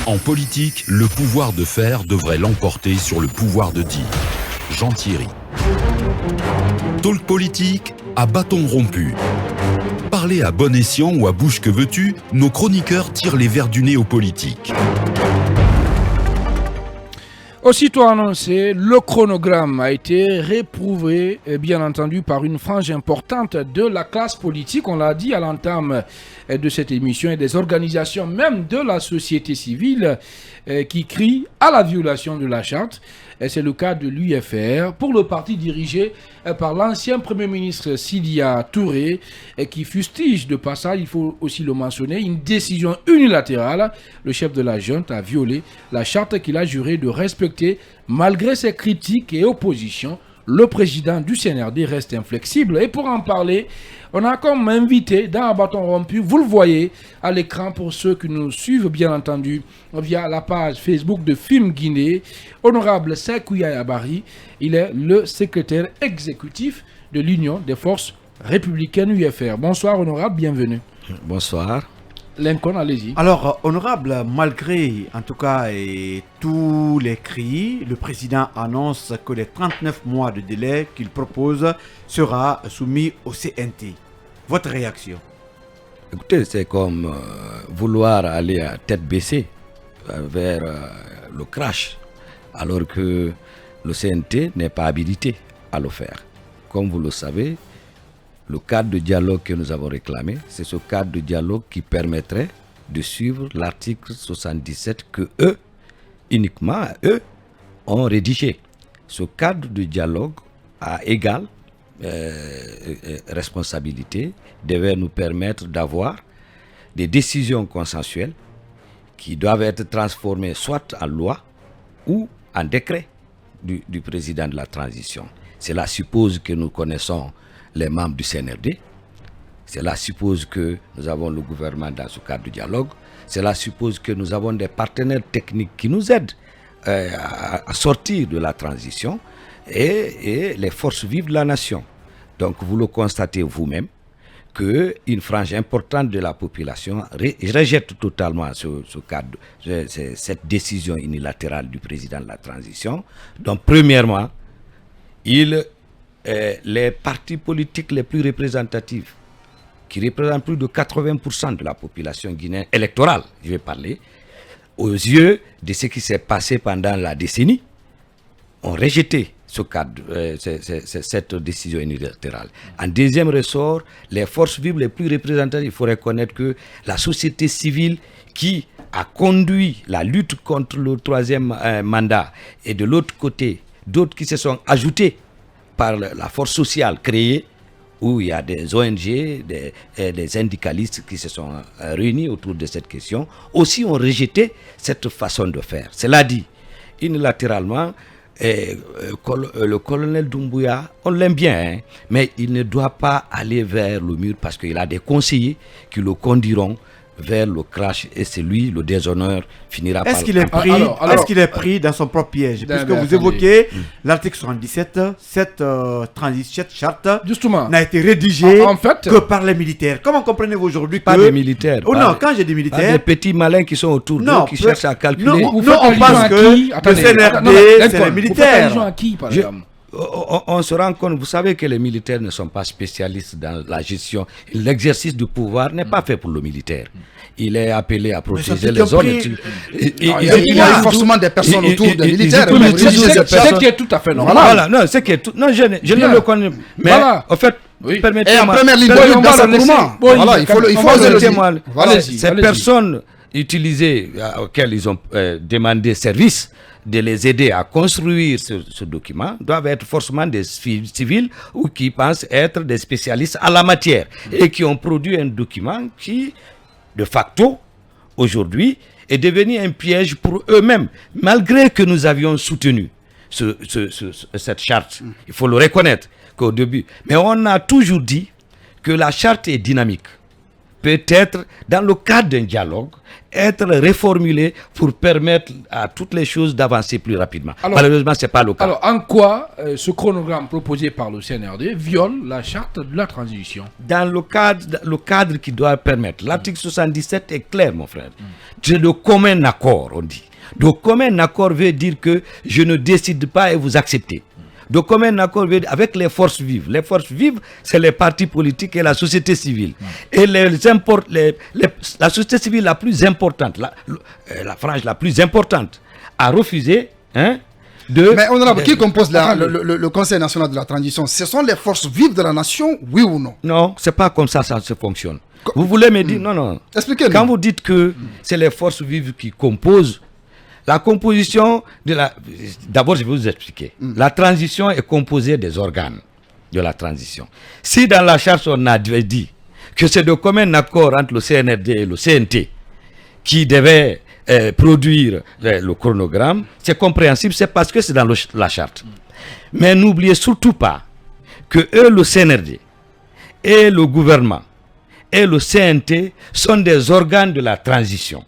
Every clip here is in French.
En politique, le pouvoir de faire devrait l'emporter sur le pouvoir de dire. Jean Thierry. Talk politique à bâton rompu. Parler à bon escient ou à bouche que veux-tu, nos chroniqueurs tirent les vers du nez aux politiques. Aussitôt annoncé, le chronogramme a été réprouvé, bien entendu, par une frange importante de la classe politique. On l'a dit à l'entame de cette émission et des organisations, même de la société civile, qui crient à la violation de la charte. C'est le cas de l'UFR pour le parti dirigé par l'ancien Premier ministre Sidya Touré, qui fustige de passage, il faut aussi le mentionner, une décision unilatérale. Le chef de la junte a violé la charte qu'il a juré de respecter malgré ses critiques et oppositions. Le président du CNRD reste inflexible. Et pour en parler, on a comme invité dans un bâton rompu, vous le voyez à l'écran pour ceux qui nous suivent bien entendu via la page Facebook de Film Guinée, honorable Sékou Yaya Bari. Il est le secrétaire exécutif de l'Union des forces républicaines UFR. Bonsoir honorable, bienvenue. Bonsoir. Lincoln, allez-y. Alors, honorable, malgré en tout cas tous les cris, le président annonce que les 39 mois de délai qu'il propose sera soumis au CNT. Votre réaction? Écoutez, c'est comme vouloir aller à tête baissée vers le crash, alors que le CNT n'est pas habilité à le faire. Comme vous le savez, le cadre de dialogue que nous avons réclamé, c'est ce cadre de dialogue qui permettrait de suivre l'article 77 que eux, uniquement eux, ont rédigé. Ce cadre de dialogue à égale responsabilité devait nous permettre d'avoir des décisions consensuelles qui doivent être transformées soit en loi ou en décret du président de la transition. Cela suppose que nous connaissons les membres du CNRD. Cela suppose que nous avons le gouvernement dans ce cadre de dialogue. Cela suppose que nous avons des partenaires techniques qui nous aident à sortir de la transition et les forces vives de la nation. Donc vous le constatez vous-même qu'une frange importante de la population rejette totalement ce cadre, cette décision unilatérale du président de la transition. Donc premièrement, les partis politiques les plus représentatifs, qui représentent plus de 80% de la population guinéenne électorale, je vais parler, aux yeux de ce qui s'est passé pendant la décennie, ont rejeté ce cadre, cette décision unilatérale. En deuxième ressort, les forces vives les plus représentatives, il faut reconnaître que la société civile qui a conduit la lutte contre le troisième mandat, et de l'autre côté, d'autres qui se sont ajoutés par la force sociale créée, où il y a des ONG, des syndicalistes qui se sont réunis autour de cette question, aussi ont rejeté cette façon de faire. Cela dit, unilatéralement, le colonel Doumbouya, on l'aime bien, mais il ne doit pas aller vers le mur parce qu'il a des conseillers qui le conduiront vers le crash, et c'est lui, le déshonneur, finira par... Est-ce qu'il est pris dans son propre piège? Puisque vous évoquez l'article 77, cette charte n'a été rédigée que par les militaires. Comment comprenez-vous aujourd'hui que... Pas des militaires. Oh non, quand j'ai des militaires... Des petits malins qui sont autour d'eux, qui cherchent à calculer. Non, on pense que le CNRD, c'est les militaires. Vous faites allusion à qui, par exemple? On se rend compte, vous savez que les militaires ne sont pas spécialistes dans la gestion. L'exercice du pouvoir n'est pas fait pour le militaire. Il est appelé à protéger les zones. Il y a forcément des personnes autour des militaires. C'est qui est tout à fait normal. Voilà, non, c'est qui est tout. Non, je ne le connais pas. Mais en fait, permettez-moi. Et en première ligne de lutte dans ce mouvement. Voilà, il faut le dire. Ces personnes utilisées, auxquelles ils ont demandé service, de les aider à construire ce document, doivent être forcément des civils ou qui pensent être des spécialistes à la matière et qui ont produit un document qui, de facto, aujourd'hui, est devenu un piège pour eux-mêmes, malgré que nous avions soutenu cette charte. Il faut le reconnaître qu'au début. Mais on a toujours dit que la charte est dynamique. peut-être, dans le cadre d'un dialogue, être réformulé pour permettre à toutes les choses d'avancer plus rapidement. Alors, malheureusement, ce n'est pas le cas. Alors, en quoi ce chronogramme proposé par le CNRD viole la charte de la transition? Dans le cadre qui doit permettre. L'article 77 est clair, mon frère. C'est de commun accord, on dit. De commun accord veut dire que je ne décide pas et vous acceptez. De commun accord veut dire avec les forces vives. Les forces vives, c'est les partis politiques et la société civile. Et la société civile la plus importante, la frange la plus importante, a refusé Mais honorable, qui compose le Conseil national de la transition? Ce sont les forces vives de la nation, oui ou non? Non, c'est pas comme ça se fonctionne. Vous voulez me dire, non. Expliquez-nous. Quand vous dites que c'est les forces vives qui composent, la composition de la... D'abord, je vais vous expliquer. La transition est composée des organes de la transition. Si dans la charte, on avait dit que c'est de commun accord entre le CNRD et le CNT qui devait produire le chronogramme, c'est compréhensible, c'est parce que c'est dans la charte. Mais n'oubliez surtout pas que eux, le CNRD et le gouvernement et le CNT sont des organes de la transition.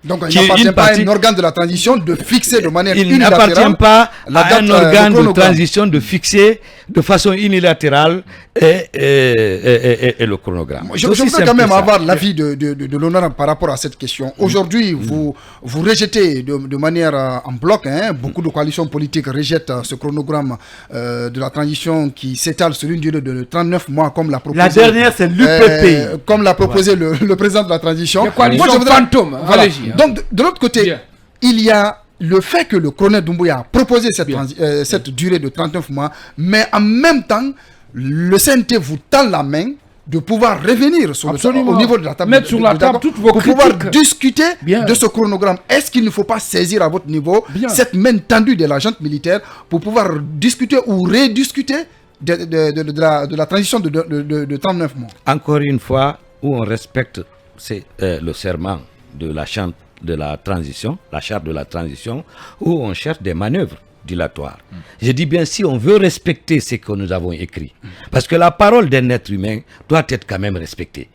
Donc il n'appartient pas à un organe de la transition de fixer de manière unilatérale. Il n'appartient pas à un organe de transition de fixer de façon unilatérale et le chronogramme. Je voudrais quand même avoir l'avis de l'honneur par rapport à cette question. Aujourd'hui, vous rejetez de manière en bloc, beaucoup de coalitions politiques rejettent ce chronogramme de la transition qui s'étale sur une durée de 39 mois comme l'a proposé. La dernière, c'est l'UPP. Comme l'a proposé le président de la transition. La coalition fantôme, voilà. Allez-y. Donc, de l'autre côté, il y a le fait que le colonel Doumbouya a proposé cette durée de 39 mois, mais en même temps, le CNT vous tend la main de pouvoir revenir au niveau de la table. Mettre sur la table toutes vos critiques. Pour pouvoir discuter de ce chronogramme. Est-ce qu'il ne faut pas saisir à votre niveau cette main tendue de la junte militaire pour pouvoir discuter ou rediscuter de la transition de 39 mois? Encore une fois, où on respecte le serment de la charte de la transition, la charte de la transition, où on cherche des manœuvres dilatoires. Je dis bien si on veut respecter ce que nous avons écrit, parce que la parole d'un être humain doit être quand même respectée.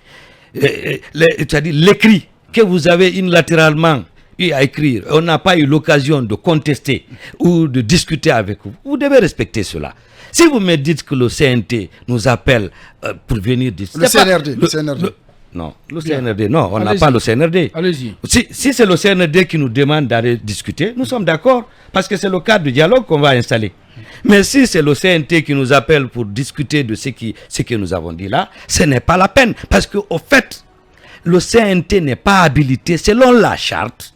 C'est-à-dire l'écrit que vous avez unilatéralement eu à écrire, on n'a pas eu l'occasion de contester ou de discuter avec vous, vous devez respecter cela. Si vous me dites que le CNT nous appelle pour venir discuter... Le CNRD. Non, le CNRD, non, on n'a pas le CNRD. Allez-y. Si c'est le CNRD qui nous demande d'aller discuter, nous sommes d'accord, parce que c'est le cadre de dialogue qu'on va installer. Mais si c'est le CNT qui nous appelle pour discuter de ce que nous avons dit là, ce n'est pas la peine, parce qu'au fait, le CNT n'est pas habilité, selon la charte,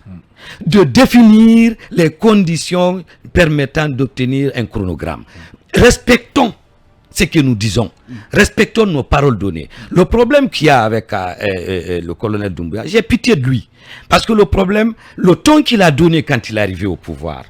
de définir les conditions permettant d'obtenir un chronogramme. Respectons ce que nous disons. Respectons nos paroles données. Le problème qu'il y a avec le colonel Doumbouya, j'ai pitié de lui. Parce que le problème, le ton qu'il a donné quand il est arrivé au pouvoir,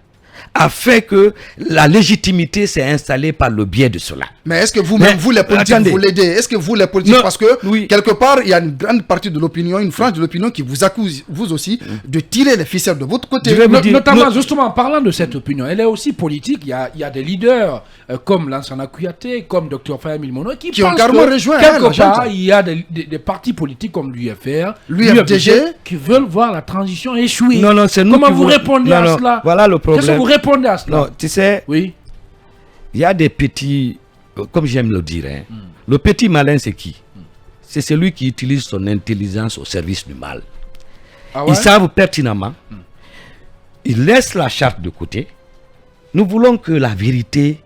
a fait que la légitimité s'est installée par le biais de cela. Mais est-ce que vous-même, vous les politiques, vous l'aidez? Est-ce que vous les politiques, parce que quelque part, il y a une grande partie de l'opinion, une frange de l'opinion qui vous accuse, vous aussi, de tirer les ficelles de votre côté. Notamment, justement, en parlant de cette opinion, elle est aussi politique. Il y a des leaders comme Lansana Kouyaté, comme Dr Fayamil Mono, qui ont carrément rejoint quelque part, il y a des partis politiques comme l'UFR, l'UFDG, qui veulent voir la transition échouer. Non, c'est nous. Comment vous répondez à cela? Voilà le problème. Qu'est-ce que vous répondez à cela? Non, tu sais, il y a des petits, comme j'aime le dire, le petit malin c'est qui? C'est celui qui utilise son intelligence au service du mal. Ils savent pertinemment, ils laissent la charte de côté. Nous voulons que la vérité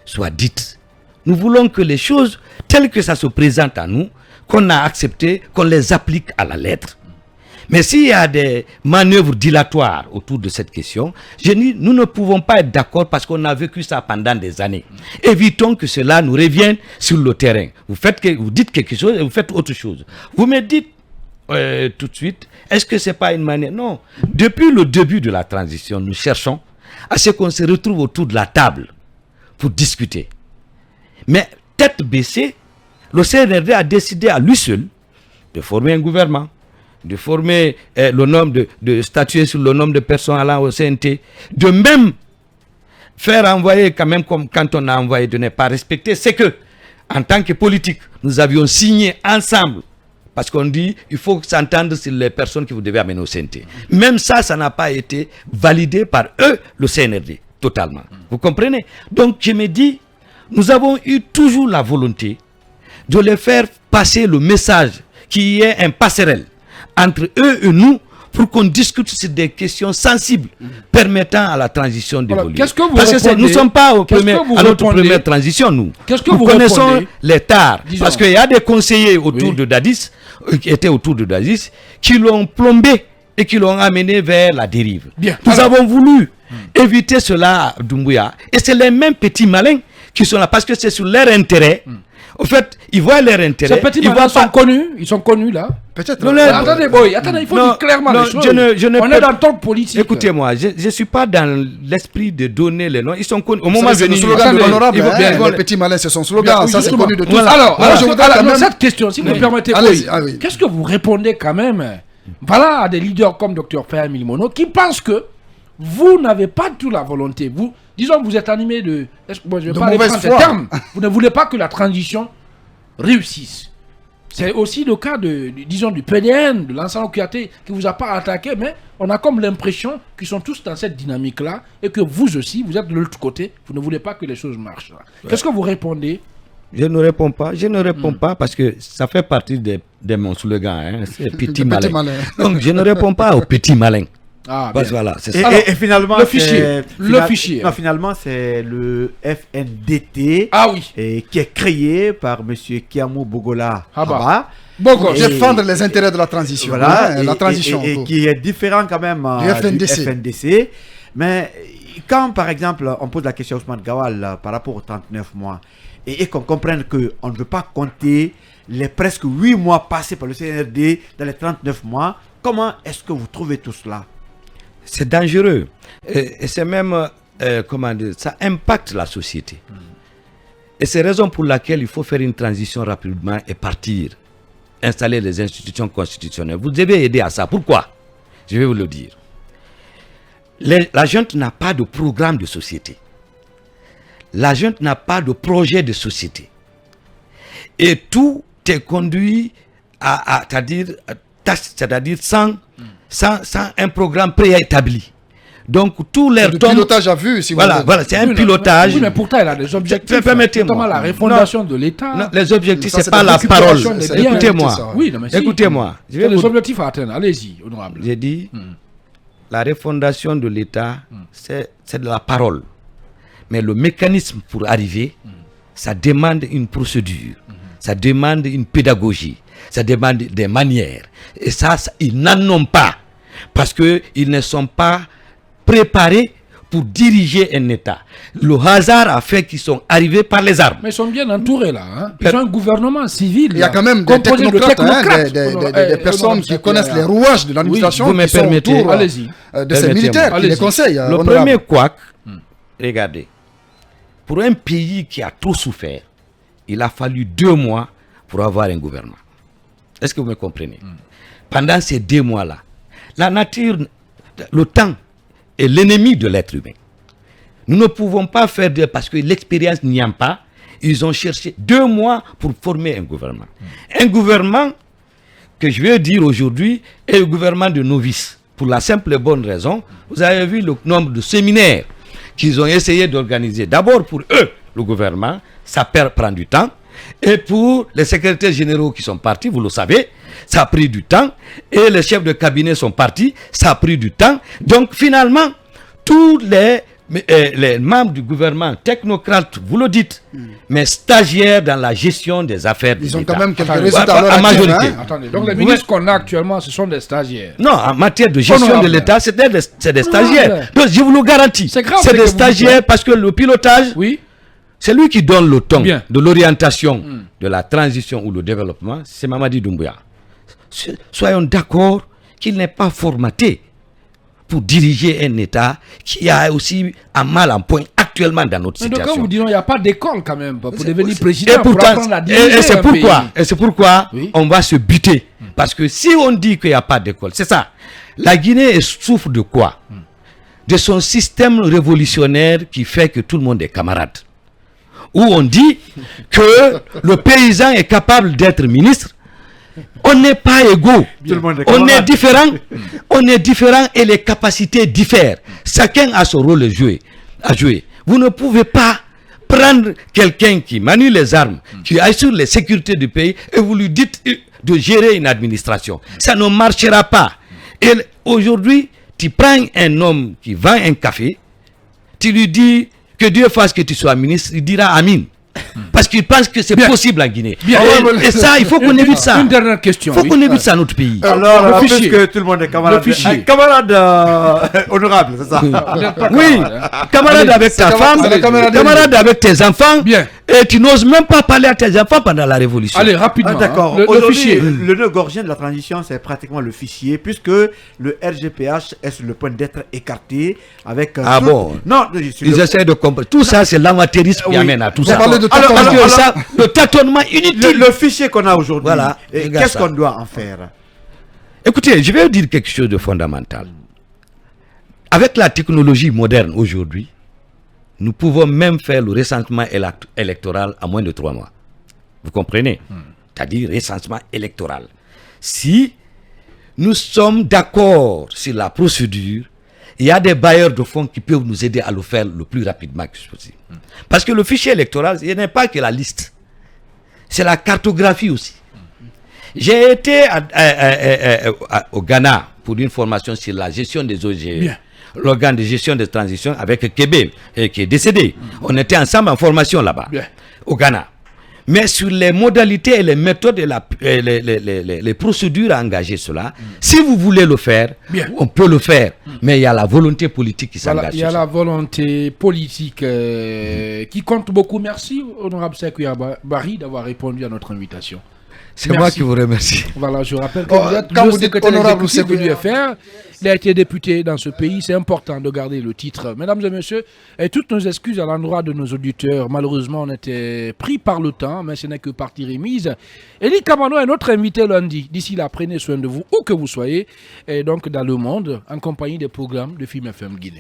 soit dite. Nous voulons que les choses telles que ça se présente à nous, qu'on a acceptées, qu'on les applique à la lettre. Mais s'il y a des manœuvres dilatoires autour de cette question, je dis, nous ne pouvons pas être d'accord parce qu'on a vécu ça pendant des années. Évitons que cela nous revienne sur le terrain. Vous dites quelque chose et vous faites autre chose. Vous me dites tout de suite, est-ce que ce n'est pas une manière? Non. Depuis le début de la transition, nous cherchons à ce qu'on se retrouve autour de la table pour discuter. Mais tête baissée, le CNRD a décidé à lui seul de former un gouvernement, de former le nombre de statuer sur le nombre de personnes allant au CNT, de même faire envoyer quand même comme quand on a envoyé de ne pas respecter, c'est que en tant que politique, nous avions signé ensemble, parce qu'on dit il faut s'entendre sur les personnes que vous devez amener au CNT. Même ça n'a pas été validé par eux, le CNRD, totalement. Vous comprenez? Donc je me dis, nous avons eu toujours la volonté de les faire passer le message qu'il y ait un passerelle entre eux et nous pour qu'on discute sur des questions sensibles permettant à la transition d'évoluer. Qu'est-ce que vous Parce que répondez? nous ne sommes pas à notre répondez? première transition, nous. Qu'est-ce que nous vous connaissons répondez? les tares. Disons. Parce qu'il y a des conseillers autour de Dadis, qui étaient autour de Dadis, qui l'ont plombé et qui l'ont amené vers la dérive. Bien. Nous avons voulu éviter cela à Doumbouya. Et c'est les mêmes petits malins qui sont là, parce que c'est sur leur intérêt. Au fait, ils voient leur intérêt. Ces petits malins ils sont connus là. Peut-être. Attendez, il faut dire clairement les choses. On est dans le temps politique. Écoutez-moi, je ne suis pas dans l'esprit de donner les noms. Ils sont connus. Au moment C'est venu, le slogan de l'honorable. ils vont- Les petits malins, c'est son slogan. Ça, c'est Justement. connu de tous. Voilà. Alors, Moi, je voudrais quand même... cette question, si vous me permettez, Allez-y, oui. qu'est-ce que vous répondez quand même voilà, à des leaders comme Dr Fermi Limono qui pensent que vous n'avez pas du tout la volonté. Vous, disons, vous êtes animé de... je vais pas mauvaise reprendre ces foi. termes. Vous ne voulez pas que la transition réussisse. C'est aussi le cas disons, du PDN, de l'ensemble qui vous a pas attaqué, mais on a comme l'impression qu'ils sont tous dans cette dynamique-là et que vous aussi, vous êtes de l'autre côté, vous ne voulez pas que les choses marchent. Qu'est-ce que vous répondez? Je ne réponds pas. Je ne réponds pas parce que ça fait partie de mon slogan. Hein, c'est petit malin. Donc, je ne réponds pas aux petits malins. Ah, Parce que voilà, c'est ça. Alors, Et finalement, le fichier. Le fichier. Non, finalement, c'est le FNDT qui est créé par M. Kiamou Bogola Haba. Bon, défendre les intérêts de la transition. Voilà, la transition. Et qui est différent quand même du FNDC. Mais quand, par exemple, on pose la question à Ousmane Gawal par rapport aux 39 mois, et qu'on comprenne qu'on ne veut pas compter les presque 8 mois passés par le CNRD dans les 39 mois, comment est-ce que vous trouvez tout cela? C'est dangereux. Et c'est même, comment dire, ça impacte la société. Et c'est la raison pour laquelle il faut faire une transition rapidement et partir. Installer les institutions constitutionnelles. Vous devez aider à ça. Pourquoi? Je vais vous le dire. La junte n'a pas de programme de société. La junte n'a pas de projet de société. Et tout est conduit c'est-à-dire sans un programme préétabli. Donc, tous les pilotage à vue, si vous voulez. Voilà, c'est un pilotage. Oui, mais pourtant, il a des objectifs. Permettez-moi. Notamment la refondation de l'État. Non, les objectifs, Ça, c'est pas la des parole. occupations, Écoutez-moi. Oui, non, mais si. Écoutez-moi. Je vais les vous- objectifs à atteindre. Allez-y, honorable. J'ai dit, la refondation de l'État, c'est de la parole. Mais le mécanisme pour arriver, ça demande une procédure, ça demande une pédagogie, ça demande des manières. Et ça ils n'en ont pas. Parce qu'ils ne sont pas préparés pour diriger un État. Le hasard a fait qu'ils sont arrivés par les armes. Mais ils sont bien entourés là. Hein. Ils ont un gouvernement civil. Il y a quand même des technocrates, des personnes qui connaissent les rouages de l'administration, vous me qui sont permettez. autour Allez-y. de ces militaires qui les conseillent. Le premier couac, regardez, pour un pays qui a trop souffert, il a fallu 2 mois pour avoir un gouvernement. Est-ce que vous me comprenez? Pendant ces 2 mois-là, la nature, le temps est l'ennemi de l'être humain. Nous ne pouvons pas faire parce que l'expérience n'y a pas. Ils ont cherché 2 mois pour former un gouvernement. Un gouvernement que je vais dire aujourd'hui est le gouvernement de novices. Pour la simple et bonne raison, vous avez vu le nombre de séminaires qu'ils ont essayé d'organiser. D'abord pour eux, le gouvernement, ça prend du temps. Et pour les secrétaires généraux qui sont partis, vous le savez, ça a pris du temps. Et les chefs de cabinet sont partis, ça a pris du temps. Donc finalement, tous les membres du gouvernement, technocrates, vous le dites, mais stagiaires dans la gestion des affaires de Ils ont l'État. quand même quelques résultats à leur en actif, majorité. hein. Attendez, donc les ministres qu'on a actuellement, ce sont des stagiaires. Non, en matière de gestion Honorable. de l'État, c'est des stagiaires. Donc je vous le garantis. C'est grave, C'est que des vous stagiaires dites. parce que le pilotage, Oui. c'est lui qui donne le ton Bien. de l'orientation de la transition ou le développement. C'est Mamadi Doumbouya. Soyons d'accord qu'il n'est pas formaté pour diriger un État qui a aussi un mal en point actuellement dans notre Mais donc, quand situation. vous dites, il n'y a pas d'école quand même pour devenir président. Et pour pourtant, apprendre à diriger et c'est un pourquoi, pays. Oui. on va se buter. Parce que si on dit qu'il n'y a pas d'école, c'est ça. La Guinée souffre de quoi? De son système révolutionnaire qui fait que tout le monde est camarade. Où on dit que le paysan est capable d'être ministre, On n'est pas égaux. Tout le monde est On est camarade. différents. On est différents et les capacités diffèrent. Chacun a son rôle à jouer. Vous ne pouvez pas prendre quelqu'un qui manie les armes, qui assure les sécurités du pays et vous lui dites de gérer une administration. Ça ne marchera pas. Et aujourd'hui, tu prends un homme qui vend un café, tu lui dis que Dieu fasse que tu sois ministre, il dira Amin. Parce qu'il pense que c'est possible en Guinée. Et ça, il faut qu'on évite ça. Une dernière question. Il faut qu'on évite ça dans notre pays. Alors, Le fichier. puisque tout le monde est camarade, Le fichier. camarade honorable, c'est ça? Oui, camarade Allez, avec ta femme, c'est camarade. camarade avec tes enfants, Bien. et tu n'oses même pas parler à tes enfants pendant la révolution. Allez, rapidement. Ah, d'accord. Le Aujourd'hui, fichier. le nœud gorgien de la transition, c'est pratiquement le fichier, puisque le RGPH est sur le point d'être écarté avec. Ah bon? Non, sur Ils le- essaient de comprendre. Tout ça, c'est l'amateurisme qui Oui. amène à tout Vous ça. parlez de Parce tâtonnement. que ça, le tâtonnement inutile. le fichier qu'on a aujourd'hui, Voilà, regarde qu'est-ce ça. qu'on doit en faire? Écoutez, je vais vous dire quelque chose de fondamental. Avec la technologie moderne aujourd'hui, nous pouvons même faire le recensement électoral en moins de 3 mois. Vous comprenez? C'est-à-dire recensement électoral. Si nous sommes d'accord sur la procédure, il y a des bailleurs de fonds qui peuvent nous aider à le faire le plus rapidement que possible. Parce que le fichier électoral, ce n'est pas que la liste. C'est la cartographie aussi. J'ai été au Ghana pour une formation sur la gestion des OGE. Bien. L'organe de gestion des transitions avec Kébé, qui est décédé. On était ensemble en formation là-bas, Bien. au Ghana. Mais sur les modalités et les méthodes et les procédures à engager cela, si vous voulez le faire, Bien. on peut le faire. Mais il y a la volonté politique qui Voilà, s'engage. il y a sur ça. la volonté politique qui compte beaucoup. Merci, honorable Sékou Barry, d'avoir répondu à notre invitation. C'est Merci. moi qui vous remercie. Voilà, je rappelle que Oh, vous êtes quand le vous dites secrétaire honorable exécutif de Sékou- l'UFR. Il a été député dans ce pays. C'est important de garder le titre. Mesdames et messieurs, et toutes nos excuses à l'endroit de nos auditeurs. Malheureusement, on était pris par le temps, mais ce n'est que partie remise. Elie Kamano est notre invité lundi. D'ici là, prenez soin de vous, où que vous soyez, et donc dans le monde, en compagnie des programmes de Film FM Guinée.